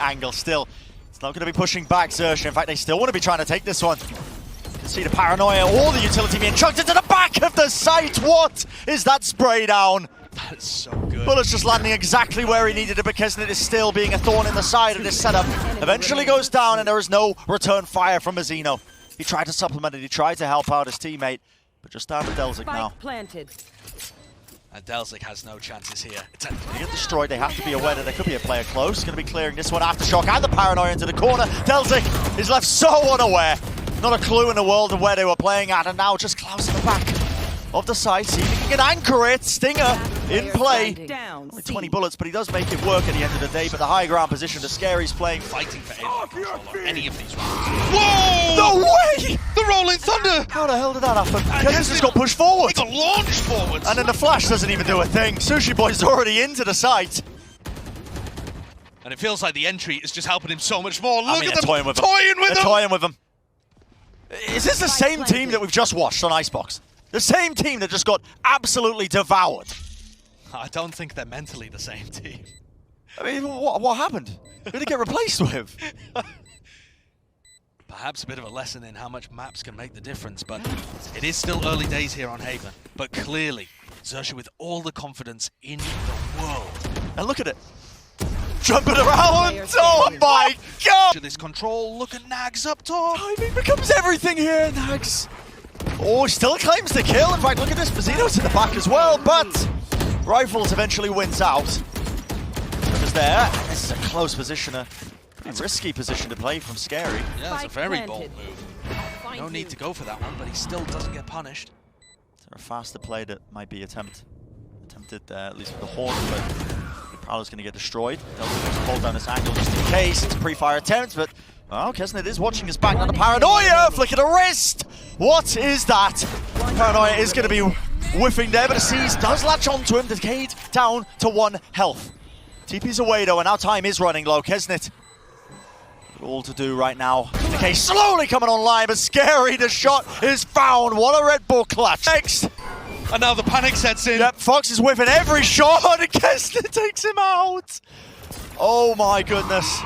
angle still. It's not going to be pushing back XERXIA. In fact, they still want to be trying to take this one. You can see the paranoia, all the utility being chucked into the back of the site. What is that spray down? That's so good. Bullets just landing exactly where he needed it, but keznit is still being a thorn in the side of this setup. Eventually goes down, and there is no return fire from Mazino. He tried to supplement it, he tried to help out his teammate, but just down to NagZ now. Planted. And NagZ has no chances here. They get destroyed, they have to be aware that there could be a player close. Going to be clearing this one, Aftershock and the paranoia into the corner. NagZ is left so unaware. Not a clue in the world of where they were playing at, and now just Klaus in the back of the site, see if he can anchor it. Stinger in play. Only 20 bullets, but he does make it work at the end of the day. But the high ground position, sScary's playing. Fighting for any of these rounds. Whoa! No way! The Rolling Thunder! How the hell did that happen? keznit just got pushed forward. He got launched forwards. And then the flash doesn't even do a thing. Sushiboys already into the site. And it feels like the entry is just helping him so much more. Look at them toying with him. They're toying with him. Is this the same team that we've just watched on Icebox? The same team that just got absolutely devoured? I don't think they're mentally the same team. I mean, what happened? Who did it get replaced with? Perhaps a bit of a lesson in how much maps can make the difference, but it is still early days here on Haven. But clearly, XERXIA with all the confidence in the world. And look at it. Jumping around! Oh my god! This control, look at NagZ up top! Timing becomes everything here, NagZ. Oh, still claims the kill. In fact, look at this. Mazino's in the back as well, but Rifles eventually wins out. Because there, this is a close position, a risky position to play from sScary. Yeah, it's a very bold move. No need to go for that one, but he still doesn't get punished. Is there a faster play that might be attempted there, at least with the horn, but Prowler's going to get destroyed. They'll just hold down this angle just in case. It's a pre-fire attempt, but well, keznit is watching his back on the paranoia. Flick of the wrist. What is that? Paranoia is going to be whiffing there, but a seize does latch onto him. Decayed down to 1 health. TP's away though, and now time is running low. keznit all to do right now. Decay slowly coming online, but sScary, the shot is found. What a Red Bull clutch. Next. And now the panic sets in. Yep, foxz is whiffing every shot, and keznit takes him out. Oh my goodness.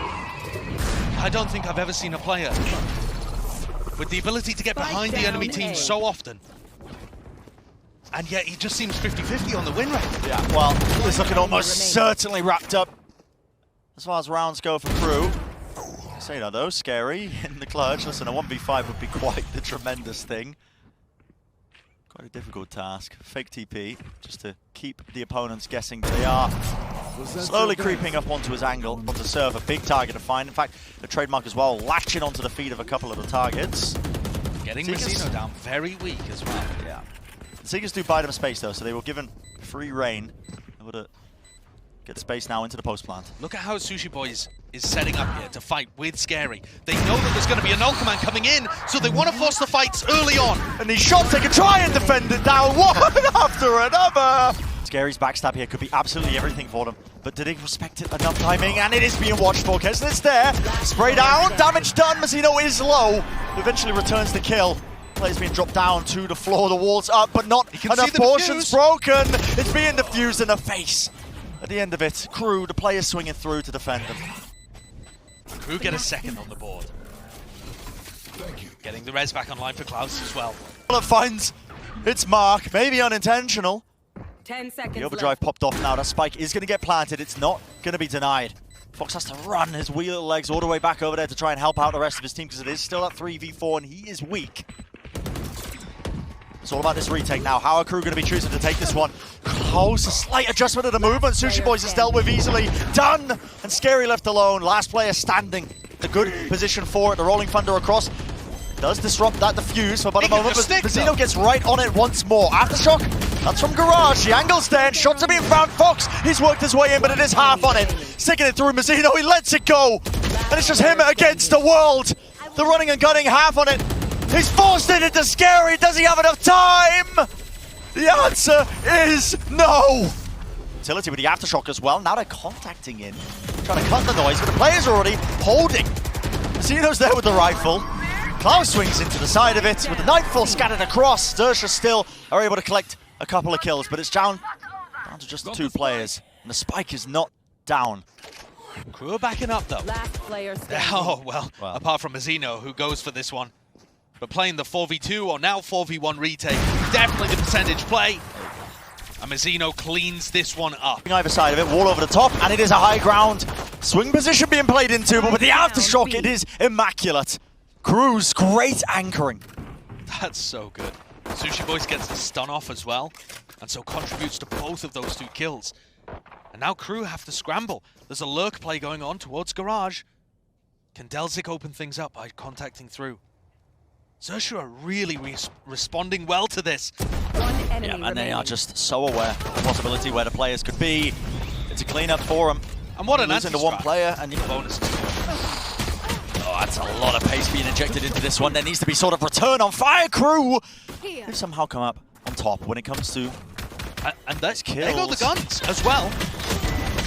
I don't think I've ever seen a player with the ability to get behind the enemy team so often. And yet he just seems 50-50 on the win rate. Yeah, well, it's looking almost certainly wrapped up as far as rounds go for KRÜ. Say that though, sScary in the clutch. Listen, a 1v5 would be quite the tremendous thing. Quite a difficult task. Fake TP, just to keep the opponents guessing. They are slowly creeping up onto his angle, onto serve, a big target to find. In fact, the trademark as well, latching onto the feet of a couple of the targets. Getting Mazino down very weak as well. Yeah. The Seekers do buy them space though, so they were given free reign. Able to get space now into the post plant. Look at how Sushiboys is setting up here to fight with sScary. They know that there's going to be a null command coming in, so they want to force the fights early on. And these shots, they can try and defend it down one after another. sScary's backstab here could be absolutely everything for them. But did he respect it enough timing? And it is being watched for. keznit's there. Spray down, damage done. Mazino is low. Eventually returns the kill. Player's being dropped down to the floor. The wall's up, but not enough portions broken. It's being diffused in the face. At the end of it, KRÜ, the player swinging through to defend them. KRÜ get a second on the board. Getting the res back online for Klaus as well. Finds its mark, maybe unintentional. 10 seconds. The overdrive popped off now. That spike is going to get planted. It's not going to be denied. foxz has to run his wee little legs all the way back over there to try and help out the rest of his team because it is still at 3v4 and he is weak. It's all about this retake now. How are KRÜ going to be choosing to take this one? Close, a slight adjustment of the movement. Sushiboys is dealt with easily. Done! And sScary left alone. Last player standing. A good position for it. The Rolling Thunder across. Does disrupt that defuse for about a moment, but Mazino gets right on it once more. Aftershock, that's from Garage. The angle's there, and shots are being found. foxz, he's worked his way in, but it is half on it. Sticking it through Mazino, he lets it go. And it's just him against the world. The running and gunning, half on it. He's forced it into sScary. Does he have enough time? The answer is no. Utility with the Aftershock as well. Now they're contacting in, trying to cut the noise, but the player's already holding. Mazino's there with the rifle. Klaus swings into the side of it with the Nightfall scattered across. XERXIA still are able to collect a couple of kills, but it's down to just the 2 players. And the spike is not down. KRÜ are backing up though. Last player standing. Oh, well, apart from Mazino, who goes for this one. But playing the 4v2 or now 4v1 retake, definitely the percentage play. And Mazino cleans this one up. Either side of it, wall over the top, and it is a high ground. Swing position being played into, but with the aftershock, it is immaculate. Crws, great anchoring. That's so good. Sushiboys gets the stun off as well, and so contributes to both of those 2 kills. And now KRÜ have to scramble. There's a lurk play going on towards Garage. Can NagZ open things up by contacting through? XERXIA are really responding well to this. And they are just so aware of the possibility where the players could be. It's a cleanup for them. And what an losing to one player and you bonuses. Oh, that's a lot of pace being injected into this one. There needs to be sort of return on fire. KRÜ, they've somehow come up on top when it comes to and that's kills. They got the guns as well.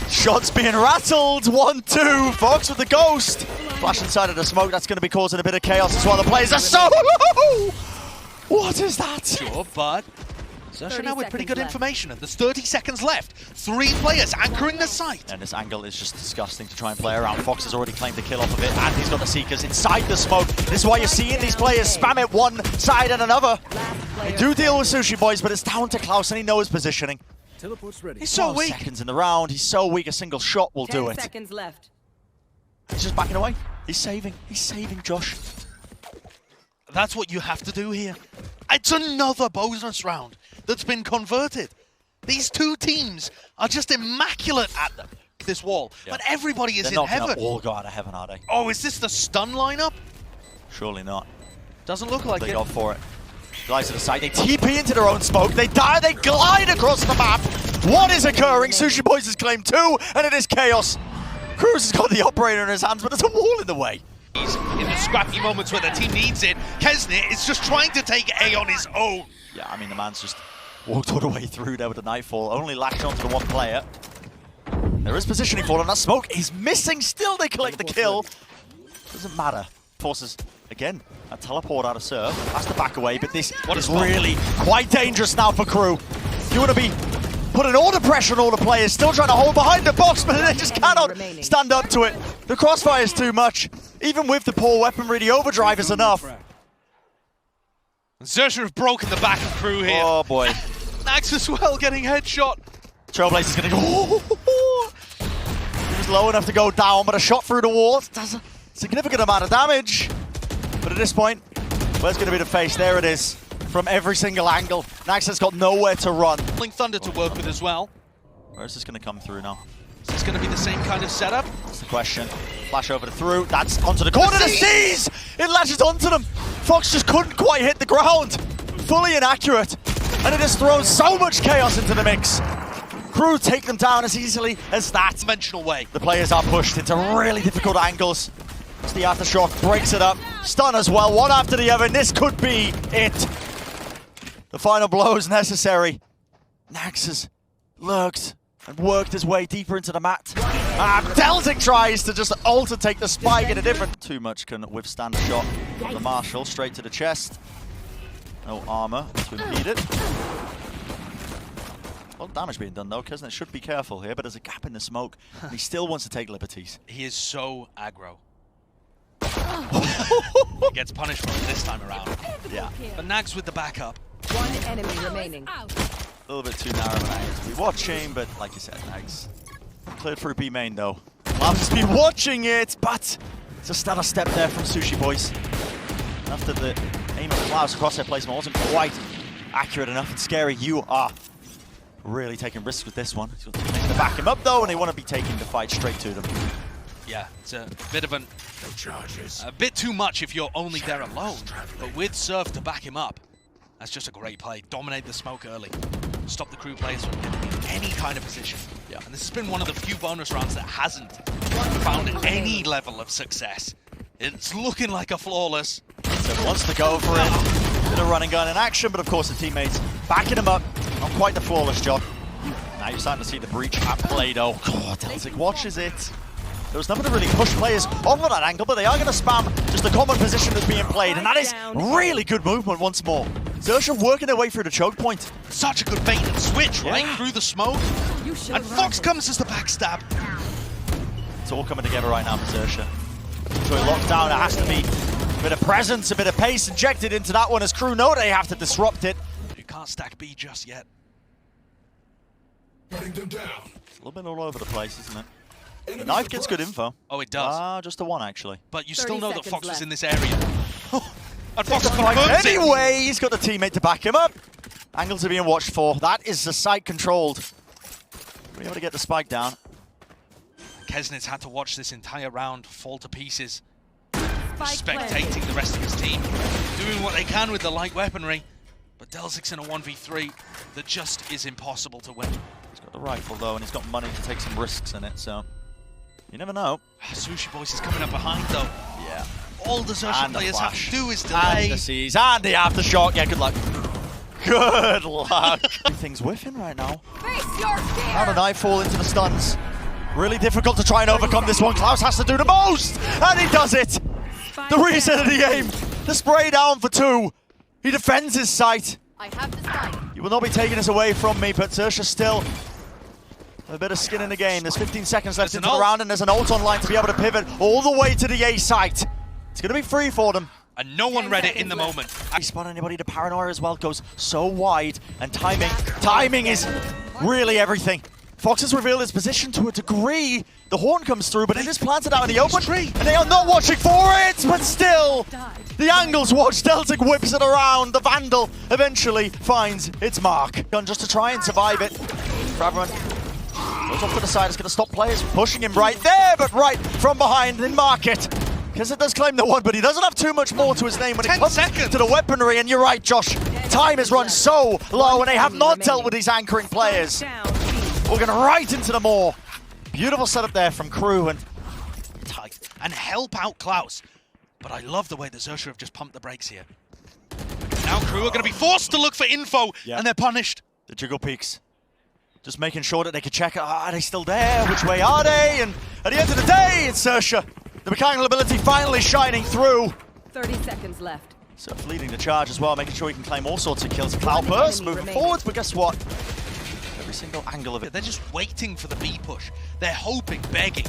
Shots being rattled. 1-2. foxz with the ghost. Flash inside of the smoke. That's going to be causing a bit of chaos as well. The players are so low. What is that? Sure, but XERXIA now with pretty good information, and there's 30 seconds left. 3 players anchoring the site. And this angle is just disgusting to try and play around. foxz has already claimed the kill off of it, and he's got the Seekers inside the smoke. This is why you're seeing these players spam it one side and another. They do deal with Sushiboys, but it's down to Klaus, and he knows his positioning. Teleport's ready. He's so 12 weak. seconds in the round. He's so weak, a single shot will do 10 it. seconds left. He's just backing away. He's saving. He's saving Josh. That's what you have to do here. It's another bonus round that's been converted. These 2 teams are just immaculate at this wall, but everybody is They're in heaven. not all go out of heaven, are they? Oh, is this the stun lineup? Surely not. Doesn't look like They it. go for it. Guys to the side, they TP into their own smoke, they die, they glide across the map. What is occurring? Sushiboys has claimed 2, and it is chaos. Crws has got the operator in his hands, but there's a wall in the way. He's in the scrappy moments where the team needs it. keznit is just trying to take A on his own. Yeah, I mean, the man's just walked all the way through there with the Nightfall, only latched onto the one player. There is positioning for them. That smoke is missing. Still, they collect the kill. Doesn't matter. Forces, again, a teleport out of serve. Has to back away, but this is really quite dangerous now for KRÜ. You want to be putting all the pressure on all the players, still trying to hold behind the box, but they just cannot stand up to it. The crossfire is too much. Even with the poor weaponry, the overdrive is enough. XERXIA have broken the back of KRÜ here. Oh boy. NagZ as well getting headshot. Trailblazer's gonna go. He was low enough to go down, but a shot through the wall does a significant amount of damage. But at this point, where's gonna be the face? There it is. From every single angle. NagZ has got nowhere to run. Blink Thunder to work with as well. Where is this gonna come through now? Is this gonna be the same kind of setup? That's the question. Flash over to through. That's onto the corner. The C's! It latches onto them. foxz just couldn't quite hit the ground. Fully inaccurate. And it has thrown so much chaos into the mix. KRÜ take them down as easily as that. Conventional way. The players are pushed into really difficult angles. It's the aftershock, breaks it up. Stun as well, one after the other, and this could be it. The final blow is necessary. NagZ has lurked and worked his way deeper into the mat. NagZ tries to just ult and take the spike in a different... Too much can withstand a shot from the Marshall, straight to the chest. No armor to impede it. A lot of damage being done though, keznit should be careful here, but there's a gap in the smoke, and he still wants to take liberties. He is so aggro. He gets punished for it this time around. Yeah. But NagZ with the backup. 1 enemy remaining. A little bit too narrow of an angle to be watching, but like you said, NagZ cleared through B main though. Loves to be watching it, but it's a stellar step there from Sushiboys. After the aim of Klaus crosshair placement wasn't quite accurate enough, and sScary, you are really taking risks with this one. He's got teammates to back him up though, and they want to be taking the fight straight to them. Yeah, it's a bit of a bit too much if you're only there alone. But with Surf to back him up, that's just a great play. Dominate the smoke early. Stop the KRÜ players from getting in any kind of position. Yeah. And this has been one of the few bonus rounds that hasn't found any level of success. It's looking like a flawless. So wants to go for it. Bit of running gun in action, but of course the teammates backing him up. Not quite the flawless job. Now you're starting to see the breach at play though. God, NagZ watches it. There was nothing to really push players off of that angle, but they are going to spam just the common position that's being played, and that is really good movement once more. XERXIA working their way through the choke point. Such a good bait and switch, right? Yeah. Through the smoke. And foxz comes as the backstab. It's all coming together right now for XERXIA. So it locked down, it has to be a bit of presence, a bit of pace injected into that one as KRÜ know they have to disrupt it. You can't stack B just yet. It's a little bit all over the place, isn't it? The knife gets good info. Oh, it does. Just a one, actually. But you still know that foxz was left. in this area. And foxz confirms it. Anyway, he's got the teammate to back him up. Angles are being watched for. That is the site controlled. We're able to get the spike down. keznit's had to watch this entire round fall to pieces. Spike Spectating the rest of his team. Doing what they can with the light weaponry. But delzic's in a 1v3 that just is impossible to win. He's got the rifle, though, and he's got money to take some risks in it, so you never know. Sushiboys is coming up behind, though. Yeah. All the XERXIA players have to do is delay. And the seize, and the aftershock. Yeah, good luck. Good luck. Everything's whiffing right now. Face your fear. Now the nightfall into the stuns. Really difficult to try and overcome this one. Klaus has to do the most, and he does it. The reset of the game. The spray down for 2. He defends his site. I have the spike. You will not be taking this away from me, but XERXIA still a bit of skin in the game. There's 15 seconds left into the round, and there's an ult online to be able to pivot all the way to the A site. It's going to be free for them. And no one read it in the moment. I spot anybody to paranoia as well. Goes so wide, and timing is really everything. foxz has revealed his position to a degree. The horn comes through, but it is planted out in the open, and they are not watching for it, but still. The angles watch, delzik whips it around. The Vandal eventually finds its mark. Gun just to try and survive it. Braverman goes off to the side, it's going to stop players pushing him right there, but right from behind in market. Because it does claim the one, but he doesn't have too much more to his name when it comes to the weaponry. And you're right, Josh. Time has run so low, and they have not dealt with these anchoring players. We're going right into the maw. Beautiful setup there from KRÜ and Tight. And help out Klaus. But I love the way that XERXIA have just pumped the brakes here. Now KRÜ are going to be forced to look for info, and they're punished. The jiggle peaks. Just making sure that they can check, are they still there? Which way are they? And at the end of the day, it's XERXIA. The mechanical ability finally shining through. 30 seconds left. Surf leading the charge as well, making sure he can claim all sorts of kills. Cloudburst moving forwards, but guess what? Every single angle of it. They're just waiting for the B push. They're hoping, begging,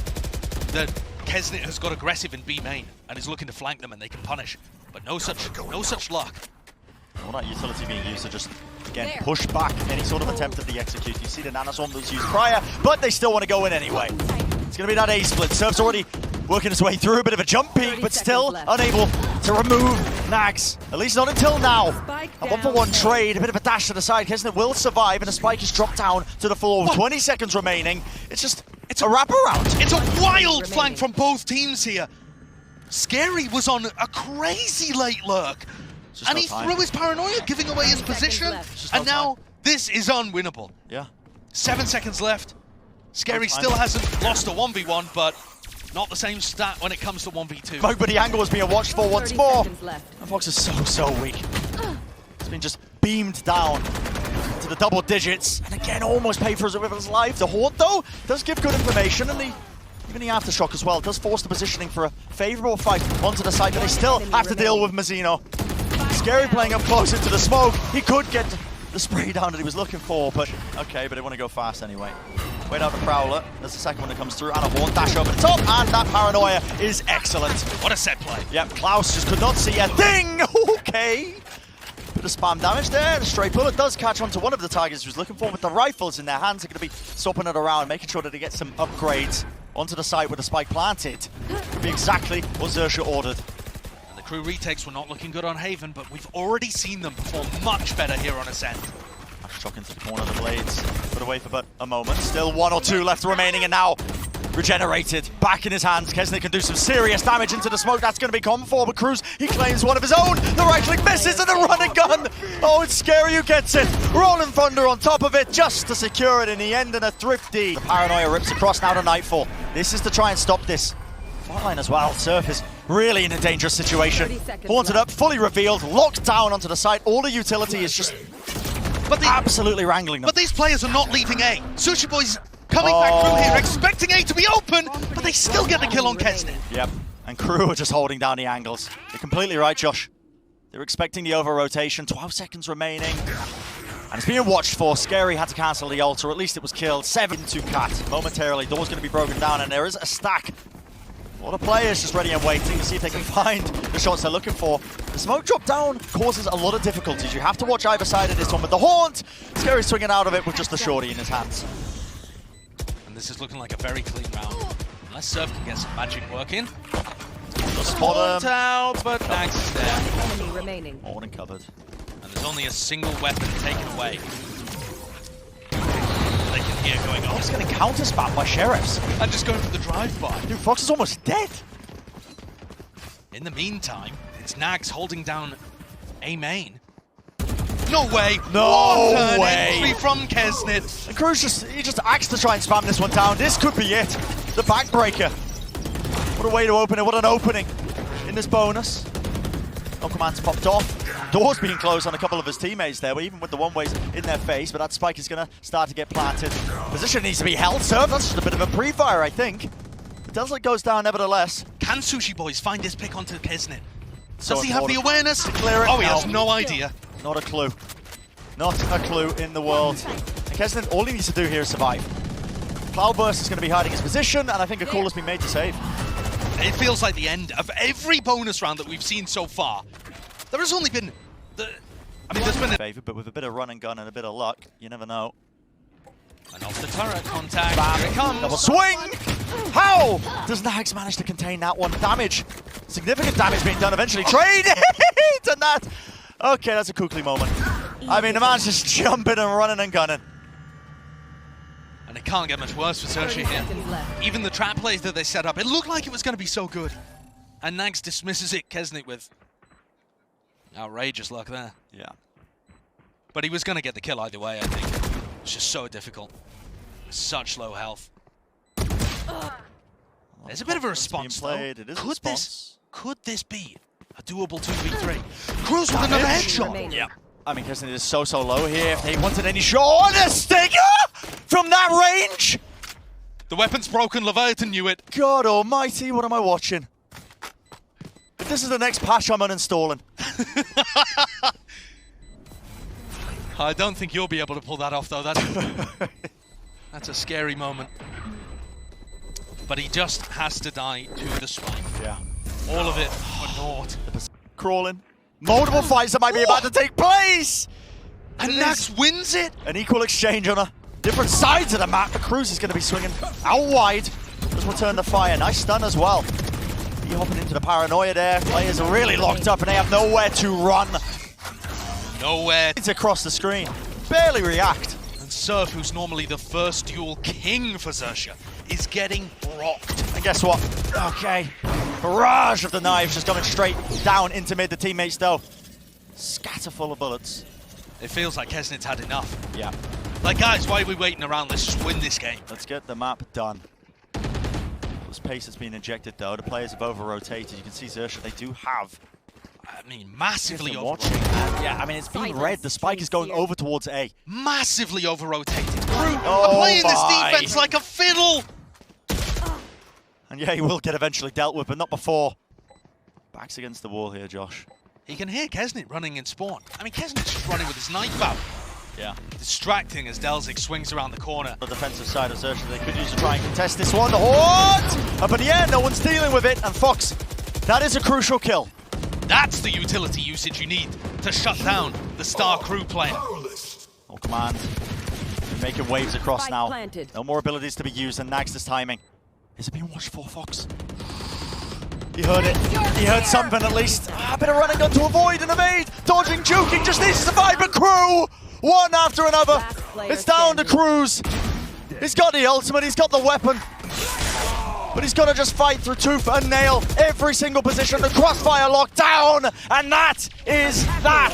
that keznit has got aggressive in B main and is looking to flank them and they can punish. But no such luck. All that utility being used to just, again, push back any sort of attempt at the execute. You see the nanoswarm was used prior, but they still want to go in anyway. It's going to be that A split. Surf's already working his way through, a bit of a jump peek, but still unable to remove NagZ. At least not until now. A 1-for-1 trade, a bit of a dash to the side. keznit will survive, and a spike is dropped down to the floor with 20 seconds remaining. It's a wraparound. It's a wild flank from both teams here. sScary was on a crazy late lurk. And he threw his paranoia, giving away his position. And now this is unwinnable. Yeah. 7 seconds left. sScary still hasn't lost a 1v1, but not the same stat when it comes to 1v2. But the angle is being watched for once more. Seconds left. And foxz is so weak. It's been just beamed down to the double digits. And again, almost paid for it with his life. The haunt, though, does give good information. And even the aftershock as well does force the positioning for a favorable fight onto the side. But they still have to deal with Mazino. sScary playing up close into the smoke. He could get the spray down that he was looking for, but okay, but they want to go fast anyway. Wait out the Prowler. There's the second one that comes through, and a horn dash over the top, and that paranoia is excellent. What a set play. Yep, Klaus just could not see a thing. Okay. Bit of spam damage there. The stray bullet does catch onto one of the targets he was looking for, but the rifles in their hands are going to be swapping it around, making sure that they get some upgrades onto the site with the spike planted. Could be exactly what XERXIA ordered. KRÜ retakes were not looking good on Haven, but we've already seen them perform much better here on Ascent. Shock into the corner of the blades. Put away for but a moment. Still 1 or 2 left remaining, and now regenerated. Back in his hands. keznit can do some serious damage into the smoke. That's going to be common for, but Crws, he claims one of his own. The right click misses, and the run and gun. Oh, it's sScary who gets it. Rolling Thunder on top of it just to secure it in the end, and a thrifty. The paranoia rips across now to Nightfall. This is to try and stop this. Frontline as well. Surf is really in a dangerous situation. Haunted up, fully revealed, locked down onto the site. All the utility is just absolutely wrangling them. But these players are not leaving A. Sushiboys coming back through here, expecting A to be open, but they still get the kill on keznit. Yep, and KRÜ are just holding down the angles. You're completely right, Josh. They're expecting the over-rotation. 12 seconds remaining. And it's being watched for. sScary had to cancel the ult, or at least it was killed. 7 to Cat. Momentarily, door's going to be broken down, and there is a stack. A lot of players just ready and waiting to see if they can find the shots they're looking for. The smoke drop down causes a lot of difficulties. You have to watch either side of this one. But the Haunt, sScary swinging out of it with just the shorty in his hands. And this is looking like a very clean round. Unless Surf can get some magic working. Just spot him. out, but NagZ is there. Enemy remaining. All uncovered. And there's only a single weapon taken away. They can hear going on. Foxz getting counter spam by Sheriffs. And just going for the drive-by. Dude, Foxz is almost dead. In the meantime, it's NagZ holding down A main. No way! No What an way. entry from keznit. And Crws just axed to try and spam this one down. This could be it. The backbreaker. What a way to open it. What an opening in this bonus. No commands popped off. Doors being closed on a couple of his teammates there, even with the one-ways in their face, but that spike is going to start to get planted. Position needs to be held, Surf. That's just a bit of a pre-fire, I think. It does look goes down nevertheless. Can Sushiboys find his pick onto keznit? So Does he have the important. awareness? To clear it? Oh, he has No. no idea. Not a clue. Not a clue in the world. And keznit, all he needs to do here is survive. Cloudburst is going to be hiding his position, and I think a call has been made to save. It feels like the end of every bonus round that we've seen so far. There has only been... there's been... Favor, but with a bit of run and gun and a bit of luck, you never know. And off the turret contact, Bam. here it comes. Double swing! How does NagZ manage to contain that one? Damage. Significant damage being done eventually. Trade it! And that. Okay, that's a Kukli moment. I mean, the man's just jumping and running and gunning. And it can't get much worse for 30 XERXIA here. seconds left. Even the trap plays that they set up, it looked like it was going to be so good. And NagZ dismisses it, keznit with outrageous luck there. Yeah. But he was going to get the kill either way, I think. It's just so difficult. Such low health. There's a bit of a response, though. It is a Could response. this be a doable 2v3? Crws with another headshot. Remaining. Yeah. I mean, keznit is so low here. If they wanted any shot, a stinger from that range! The weapon's broken, Leviathan knew it. God almighty, what am I watching? If this is the next patch, I'm uninstalling. I don't think you'll be able to pull that off, though. That's a scary moment. But he just has to die to the spike. Yeah. All of it for naught. Crawling. Multiple fights that might be about to take place! And It is NagZ wins it! an equal exchange on a different sides of the map. But Crws is going to be swinging out wide. Just return the fire. Nice stun as well. He hopping into the paranoia there. Players are really locked up and they have nowhere to run. Nowhere. It's across the screen. Barely react. And Surf, who's normally the first duel king for XERXIA, is getting rocked. And guess what? Okay. Barrage of the knives just coming straight down into mid. The teammates though. Scatter full of bullets. It feels like keznit's had enough. Yeah. Like, guys, why are we waiting around? Let's just win this game. Let's get the map done. This pace has been injected though. The players have over-rotated. You can see XERXIA, they do have. I mean, massively Watching. over-rotated. Yeah, I mean, it's being red. The spike is going over towards A. Massively over-rotated. Crws Oh are playing this my. defense like a fiddle. And yeah, he will get eventually dealt with, but not before. Backs against the wall here, Josh. He can hear keznit running in spawn. I mean, keznit's just running with his knife out. Yeah. Distracting as Delzik swings around the corner. The defensive side of XERXIA, they could use to try and contest this one. The Horde! Up in the air, no one's dealing with it. And foxz, that is a crucial kill. That's the utility usage you need to shut down the star crew player. Oh, command. Making waves across Spike now. planted. No more abilities to be used, and NagZ timing. Is it being watched for, foxz? He heard it. He heard something at least. A bit of running gun to avoid and evade. Dodging, juking, just needs to survive. But KRÜ, one after another. Last player It's down to standing. Crws. He's got the ultimate, he's got the weapon. But he's got to just fight through tooth and nail every single position. The crossfire locked down. And that is that.